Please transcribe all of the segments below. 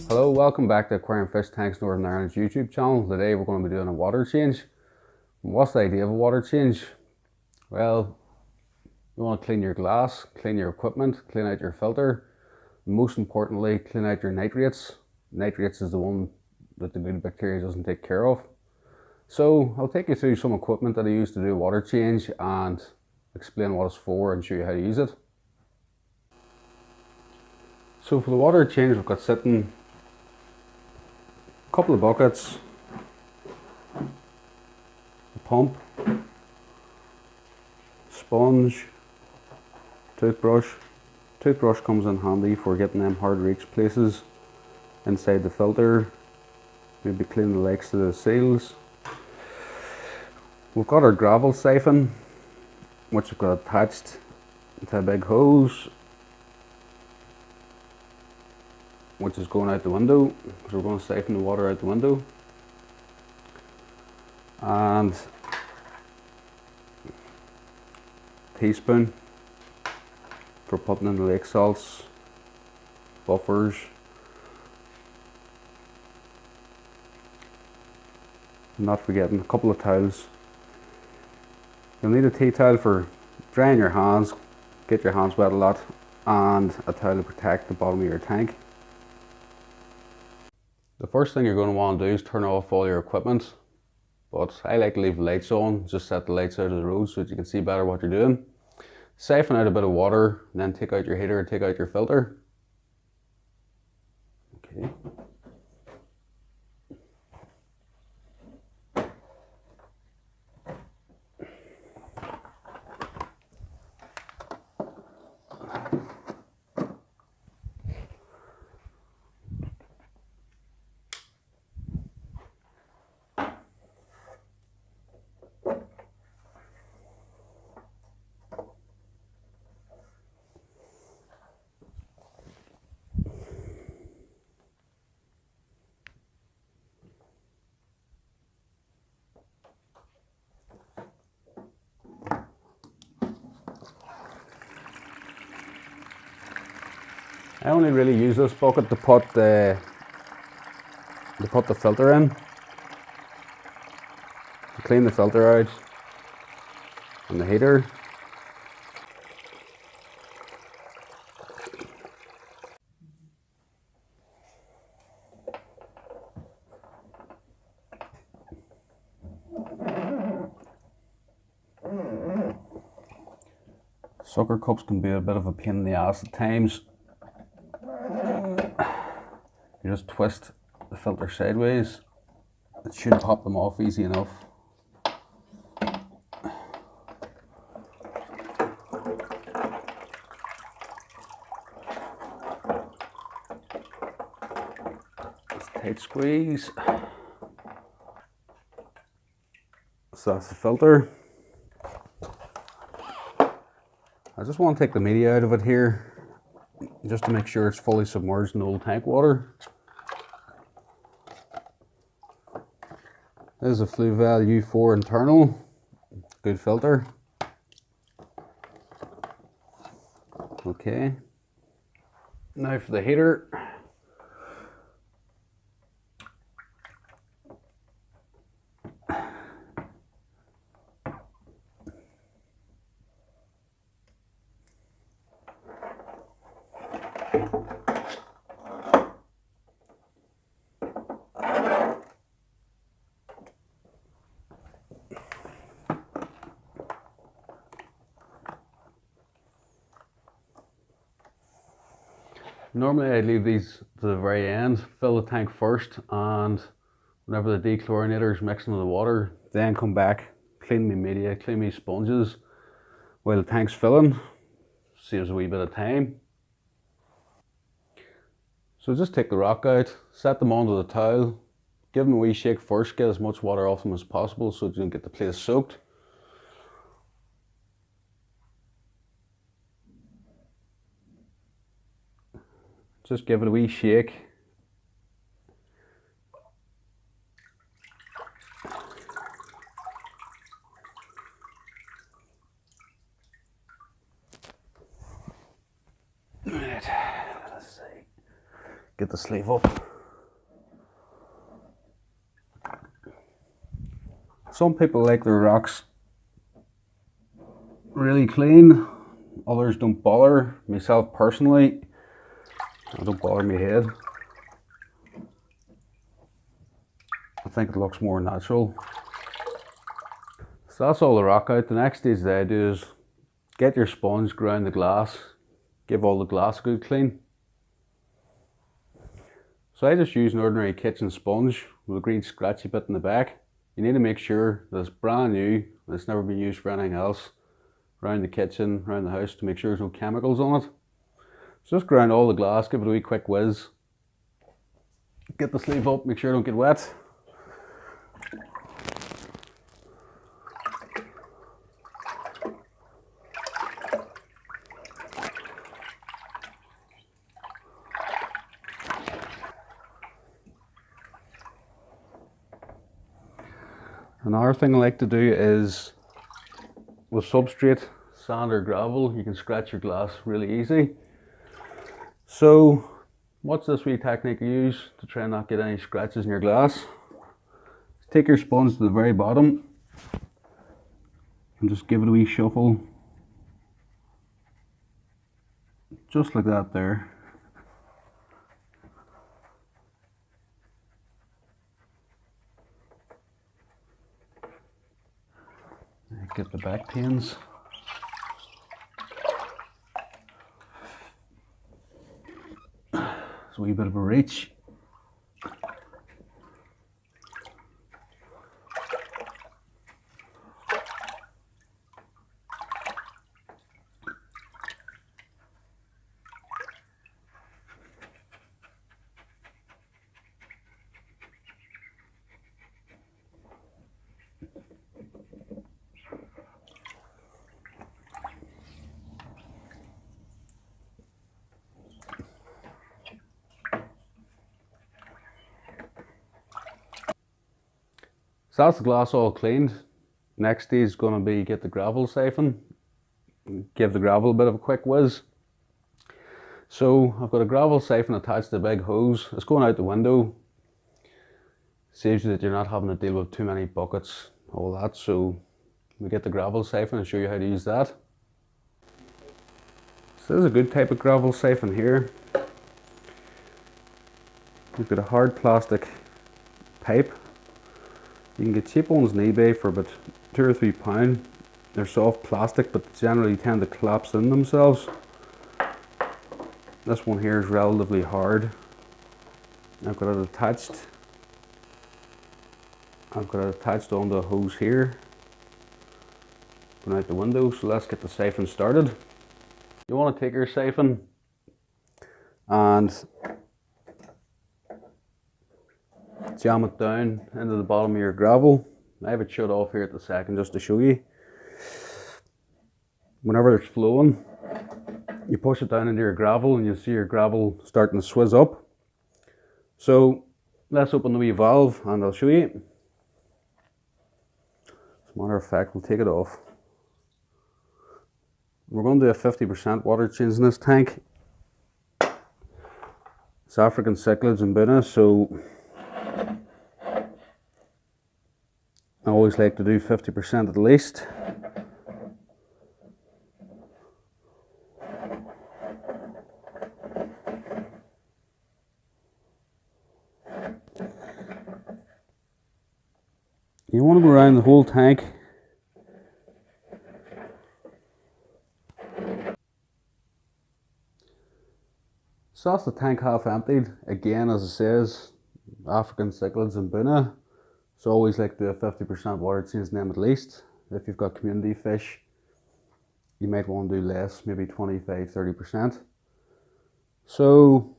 Hello, welcome back to Aquarium Fish Tanks Northern Ireland's YouTube channel. Today we're going to be doing a water change. What's the idea of a water change? Well, you want to clean your glass, clean your equipment, clean out your filter. Most importantly, clean out your nitrates. Nitrates is the one that the good bacteria doesn't take care of. So I'll take you through some equipment that I use to do a water change and explain what it's for and show you how to use it. So for the water change, we've got sitting a couple of buckets, a pump, sponge, toothbrush. Toothbrush comes in handy for getting them hard to reach places inside the filter, maybe cleaning the legs to the seals. We've got our gravel siphon, which we've got attached to a big hose, which is going out the window, so we're going to siphon the water out the window. And teaspoon for putting in the lake salts, buffers, not forgetting a couple of towels. You'll need a tea towel for drying your hands, get your hands wet a lot, and a towel to protect the bottom of your tank. The first thing you're going to want to do is turn off all your equipment, but I like to leave the lights on, just set the lights out of the road so that you can see better what you're doing. Siphon out a bit of water, and then take out your heater and take out your filter. Okay. I only really use this bucket to put the filter in, to clean the filter out and the heater. Sucker cups can be a bit of a pain in the ass at times. You just twist the filter sideways. It should pop them off easy enough. Just tight squeeze. So that's the filter. I just want to take the media out of it here, just to make sure it's fully submerged in the old tank water. There's a Fluval U4 internal, good filter. Okay, now for the heater. Normally I leave these to the very end, fill the tank first, and whenever the dechlorinator is mixing with the water, then come back, clean my media, clean my sponges while the tank's filling. Saves a wee bit of time. So just take the rock out, set them onto the towel, give them a wee shake first, get as much water off them as possible so that you don't get the place soaked. Just give it a wee shake. Right, let's see. Get the sleeve up. Some people like their rocks really clean, others don't bother. Myself personally, I don't bother my head. I think it looks more natural. So that's all the rock out. The next stage that I do is get your sponge, ground the glass, give all the glass a good clean. So I just use an ordinary kitchen sponge with a green scratchy bit in the back. You need to make sure that it's brand new and it's never been used for anything else around the kitchen, around the house, to make sure there's no chemicals on it. So just ground all the glass, give it a wee quick whiz. Get the sleeve up, make sure it don't get wet. Another thing I like to do is, with substrate, sand or gravel, you can scratch your glass really easy. So what's this wee technique you use to try and not get any scratches in your glass? Take your sponge to the very bottom and just give it a wee shuffle, just like that there. Get the back pins. It's a wee bit of a reach. So that's the glass all cleaned. Next stage is going to be get the gravel siphon. Give the gravel a bit of a quick whiz. So I've got a gravel siphon attached to the big hose. It's going out the window. Saves you that you're not having to deal with too many buckets, all that. So we get the gravel siphon and show you how to use that. So this is a good type of gravel siphon here. We've got a hard plastic pipe. You can get cheap ones on eBay for about £2 or £3. They're soft plastic, but generally tend to collapse in themselves. This one here is relatively hard. I've got it attached. Onto a hose here, going out the window. So let's get the siphon started. You want to take your siphon and jam it down into the bottom of your gravel. I have it shut off here at the second just to show you. Whenever it's flowing, you push it down into your gravel and you'll see your gravel starting to swizz up. So let's open the wee valve and I'll show you. As a matter of fact, we'll take it off. We're going to do a 50% water change in this tank. It's African cichlids and Buna, so I always like to do 50% at least. You want to go around the whole tank. So that's the tank half emptied. Again, as it says, African cichlids and Buna. So always like to do a 50% water change in them at least. If you've got community fish, you might want to do less, maybe 25–30%. So,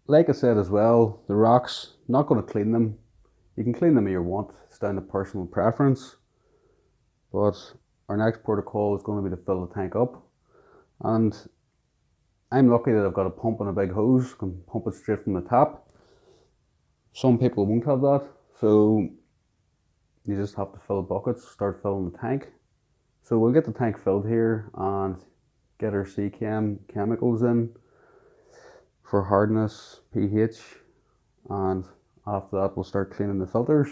like I said as well, the rocks, not going to clean them. You can clean them if you want, it's down to personal preference. But our next protocol is going to be to fill the tank up. And I'm lucky that I've got a pump and a big hose, I can pump it straight from the tap. Some people won't have that, so you just have to fill buckets, start filling the tank. So we'll get the tank filled here and get our C-Chem chemicals in for hardness, pH, and after that we'll start cleaning the filters.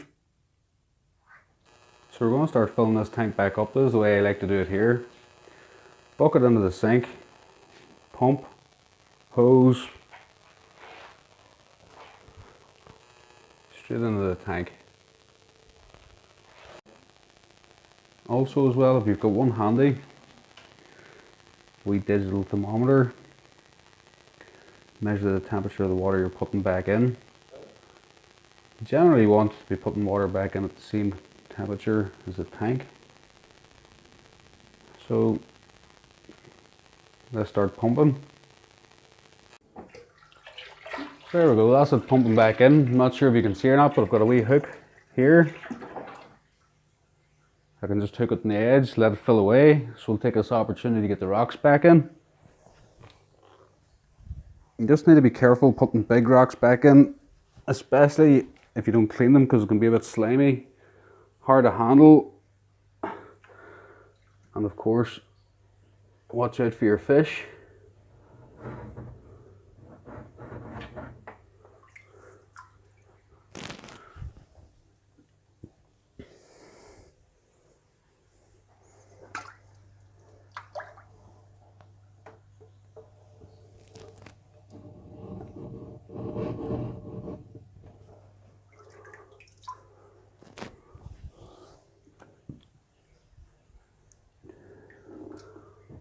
So we're going to start filling this tank back up. This is the way I like to do it here. Bucket into the sink, pump, hose, straight into the tank. Also as well, if you've got one handy, wee digital thermometer, measure the temperature of the water you're putting back in. You generally want to be putting water back in at the same temperature as the tank. So let's start pumping. So there we go, that's it pumping back in. I'm not sure if you can see or not, but I've got a wee hook here. I can just hook it on the edge, let it fill away. So we'll take this opportunity to get the rocks back in. You just need to be careful putting big rocks back in, especially if you don't clean them, because it can be a bit slimy, hard to handle. And of course, watch out for your fish.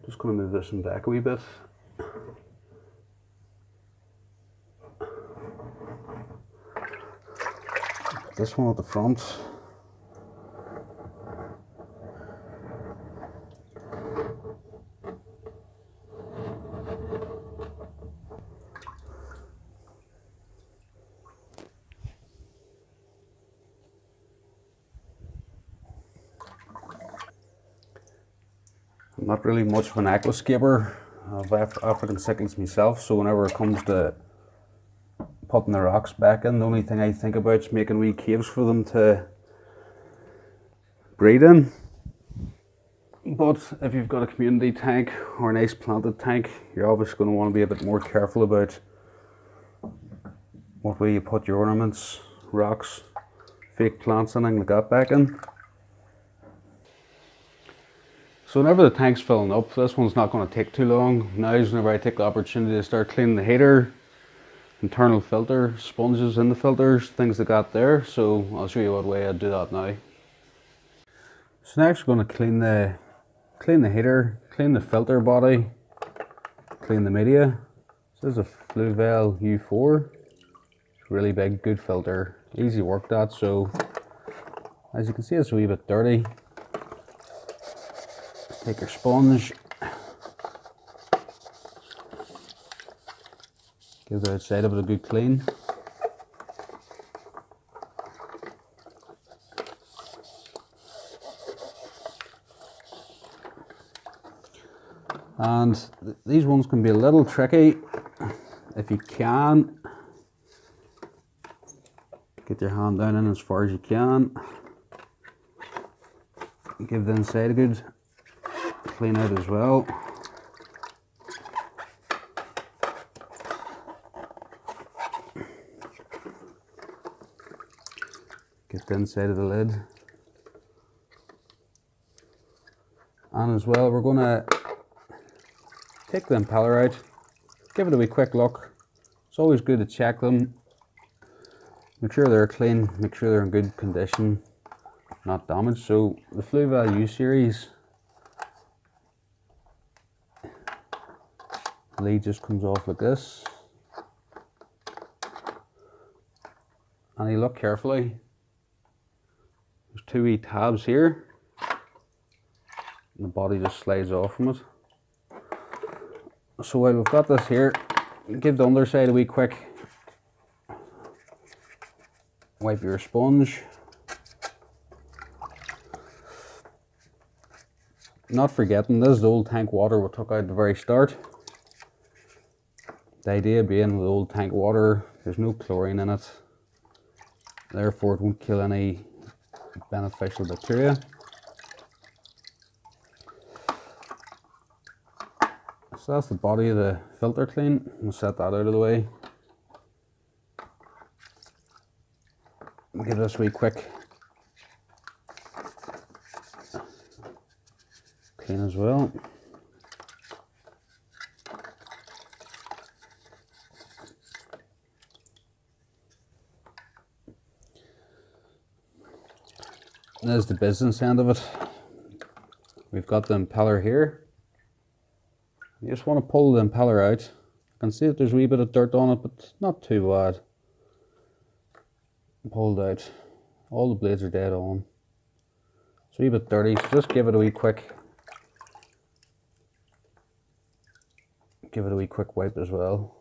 Just going to move this one back a wee bit. This one at the front. I'm not really much of an aquascaper. I've African cichlids myself, so whenever it comes to putting the rocks back in, the only thing I think about is making wee caves for them to breed in. But if you've got a community tank or a nice planted tank, you're obviously going to want to be a bit more careful about what way you put your ornaments, rocks, fake plants, anything like that back in. So whenever the tank's filling up, this one's not going to take too long. Now is whenever I take the opportunity to start cleaning the heater, internal filter, sponges in the filters, things like that there. So I'll show you what way I do that now. So next we're going to clean the heater, clean the filter body, clean the media. This is a Fluval U4. It's really big, good filter, easy work that. So as you can see, it's a wee bit dirty. Take your sponge, give the outside of it a good clean. And these ones can be a little tricky. If you can, get your hand down in as far as you can. Give the inside a good clean out as well. Get the inside of the lid. And as well, we're going to take the impeller out, give it a wee quick look. It's always good to check them. Make sure they're clean, make sure they're in good condition, not damaged. So the Fluval U series, the lead just comes off like this. And you look carefully, there's two wee tabs here, and the body just slides off from it. So while we've got this here, give the underside a wee quick wipe your sponge. Not forgetting, this is the old tank water we took out at the very start. The idea being with old tank water, there's no chlorine in it, therefore it won't kill any beneficial bacteria. So that's the body of the filter clean. We'll set that out of the way. Give this a wee quick as well. There's the business end of it. We've got the impeller here. You just want to pull the impeller out. You can see that there's a wee bit of dirt on it, but not too bad. Pulled out. All the blades are dead on. It's a wee bit dirty, so just give it a wee quick wipe as well.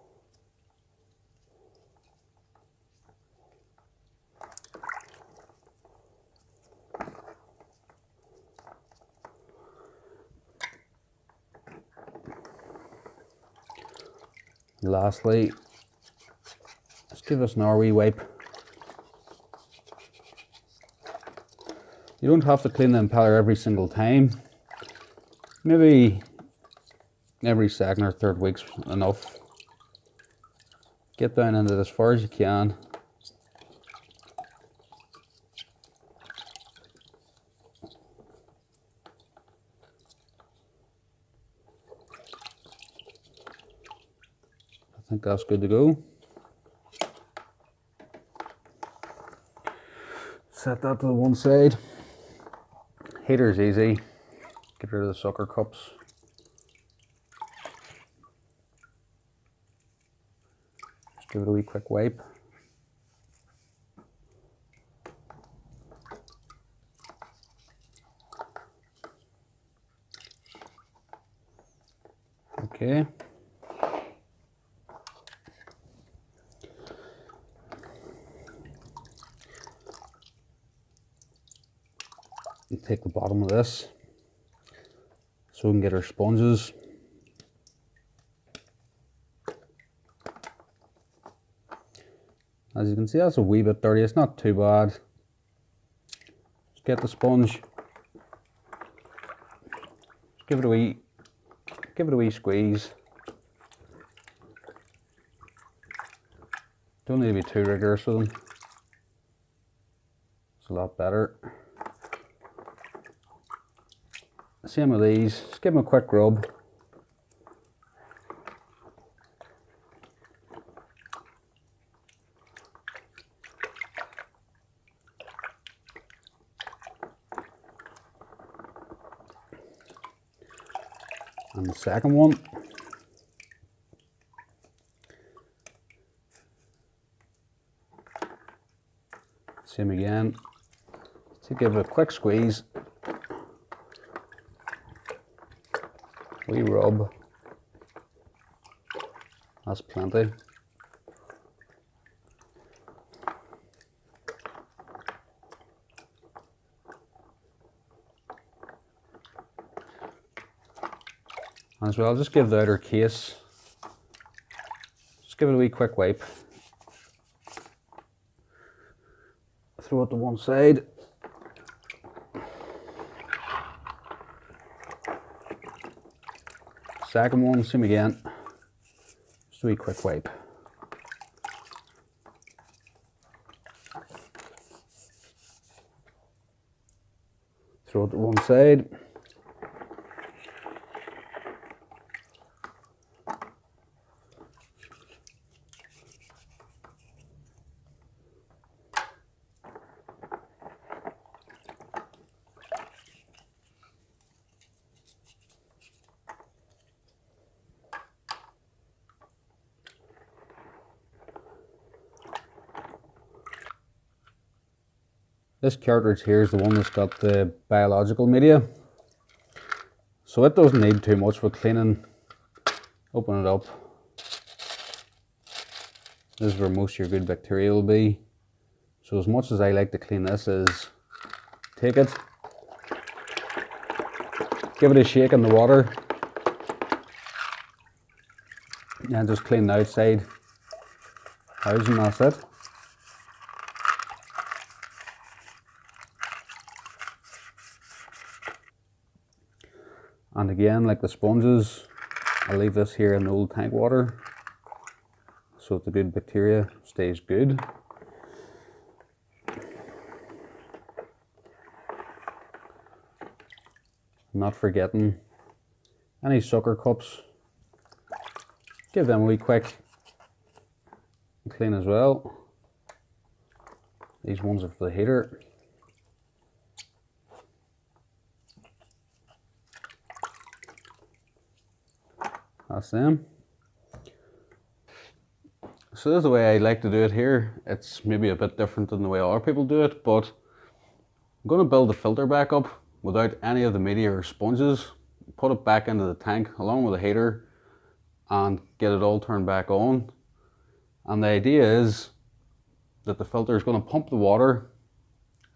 Lastly, let's give us an wee wipe. You don't have to clean the impeller every single time. Maybe every second or third week's enough. Get down into it as far as you can. I think that's good to go. Set that to the one side. Heater's easy. Get rid of the sucker cups. Just give it a wee quick wipe. Okay. Take the bottom of this so we can get our sponges. As you can see, that's a wee bit dirty. It's not too bad. Just get the sponge. Just give it a wee squeeze. Don't need to be too rigorous with them. It's a lot better. Same with these, just give them a quick rub. And the second one. Same again. To give it a quick squeeze. We rub. That's plenty. As well, just give the outer case. Just give it a wee quick wipe. Throw it to one side. Second one, same again. Just a wee quick wipe. Throw it to one side. This cartridge here is the one that's got the biological media. So it doesn't need too much for cleaning. Open it up. This is where most of your good bacteria will be. So as much as I like to clean this is take it, give it a shake in the water, and just clean the outside housing, that's it. And again, like the sponges, I leave this here in the old tank water so that the good bacteria stays good. Not forgetting Any sucker cups, give them a wee quick clean as well. These ones are for the heater. That's them. So this is the way I like to do it here. It's maybe a bit different than the way other people do it, but I'm going to build the filter back up without any of the media or sponges, put it back into the tank along with the heater and get it all turned back on. And the idea is that the filter is going to pump the water,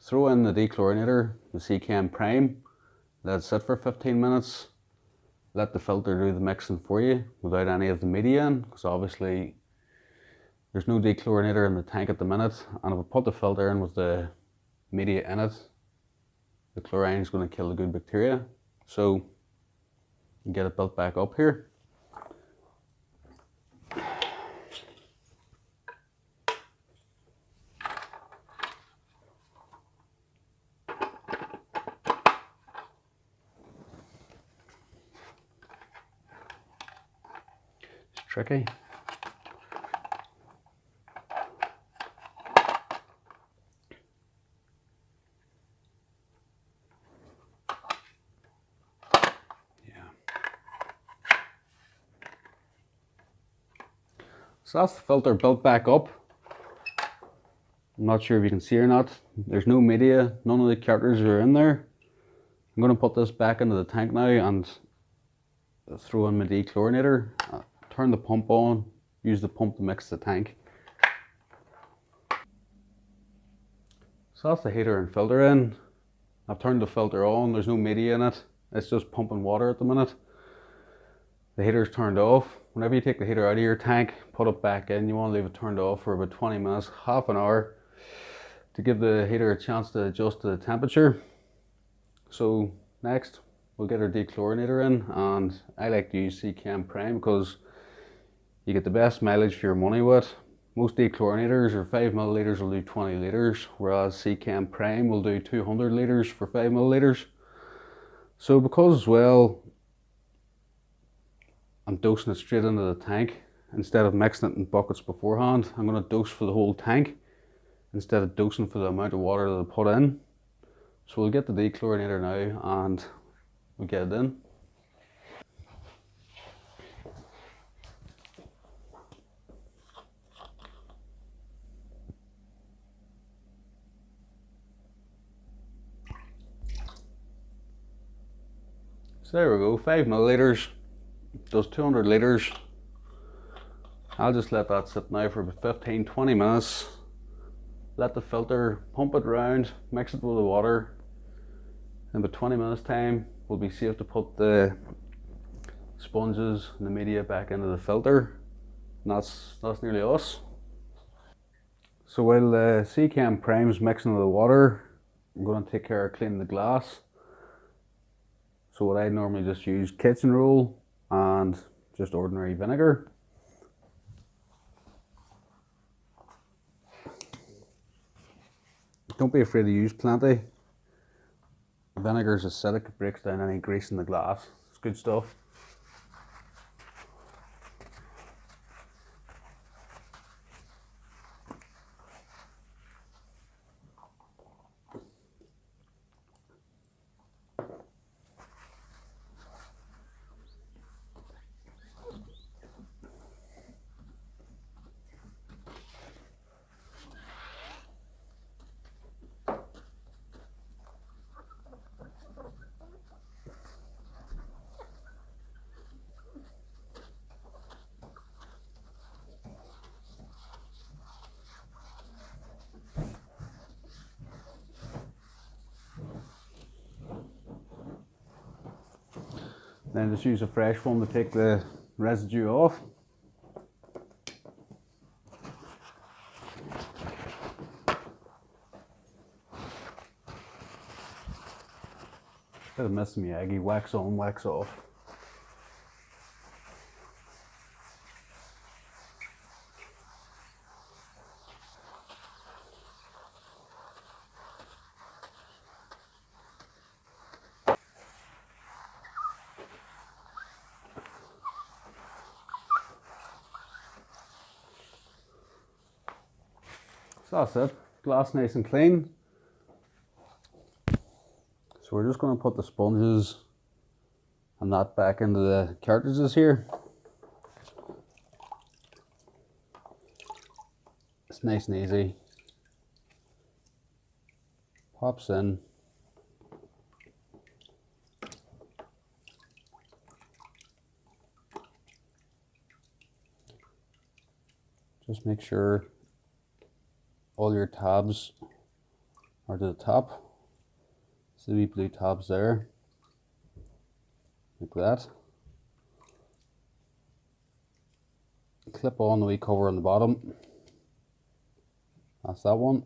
throw in the dechlorinator, the Chem Prime, let it sit for 15 minutes, let the filter do the mixing for you without any of the media in, because obviously there's no dechlorinator in the tank at the minute, and if I put the filter in with the media in it, the chlorine is going to kill the good bacteria. So you get it built back up here. It's tricky. So that's the filter built back up. I'm not sure if you can see or not. There's no media, none of the characters are in there. I'm going to put this back into the tank now and throw in my dechlorinator, turn the pump on, use the pump to mix the tank. So that's the heater and filter in. I've turned the filter on, there's no media in it. It's just pumping water at the minute. The heater's turned off. Whenever you take the heater out of your tank, put it back in, you want to leave it turned off for about 20 minutes, half an hour, to give the heater a chance to adjust to the temperature. So next, we'll get our dechlorinator in, and I like to use Chem Prime because you get the best mileage for your money with. Most dechlorinators or 5 milliliters will do 20 liters, whereas Chem Prime will do 200 liters for 5 milliliters. So because as well, I'm dosing it straight into the tank instead of mixing it in buckets beforehand. I'm going to dose for the whole tank instead of dosing for the amount of water that I put in. So we'll get the dechlorinator now and we'll get it in. So there we go, 5 milliliters. Does 200 liters. I'll just let that sit now for about 15-20 minutes. Let the filter pump it round, mix it with the water. In about 20 minutes time, we'll be safe to put the sponges and the media back into the filter. And that's nearly us. So while the Chem Prime's mixing with the water, I'm going to take care of cleaning the glass. So what I normally just use kitchen roll and just ordinary vinegar. Don't be afraid to use plenty. Vinegar is acidic, it breaks down any grease in the glass. It's good stuff. Then just use a fresh one to take the residue off. Bit of Miss Miyagi, wax on, wax off. So that's it, glass nice and clean. So we're just going to put the sponges and that back into the cartridges here. It's nice and easy. Pops in. Just make sure all your tabs are to the top. See the wee blue tabs there, like that. Clip on the wee cover on the bottom. That's that one.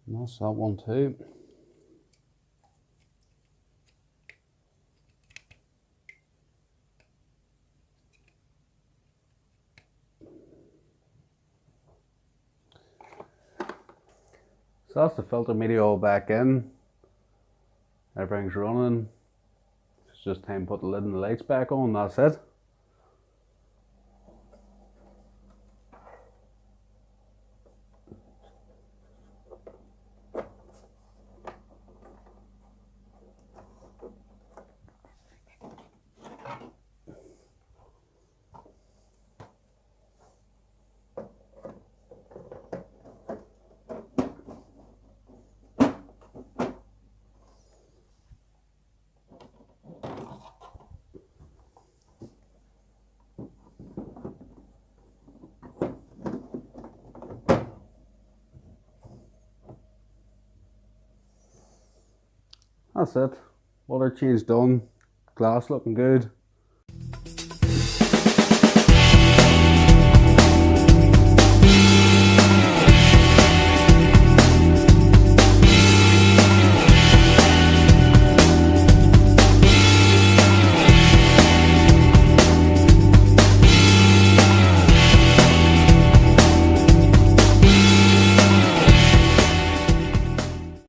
And that's that one too. So that's the filter media all back in. Everything's running. It's just time to put the lid and the lights back on, that's it. That's it. Water change done. Glass looking good.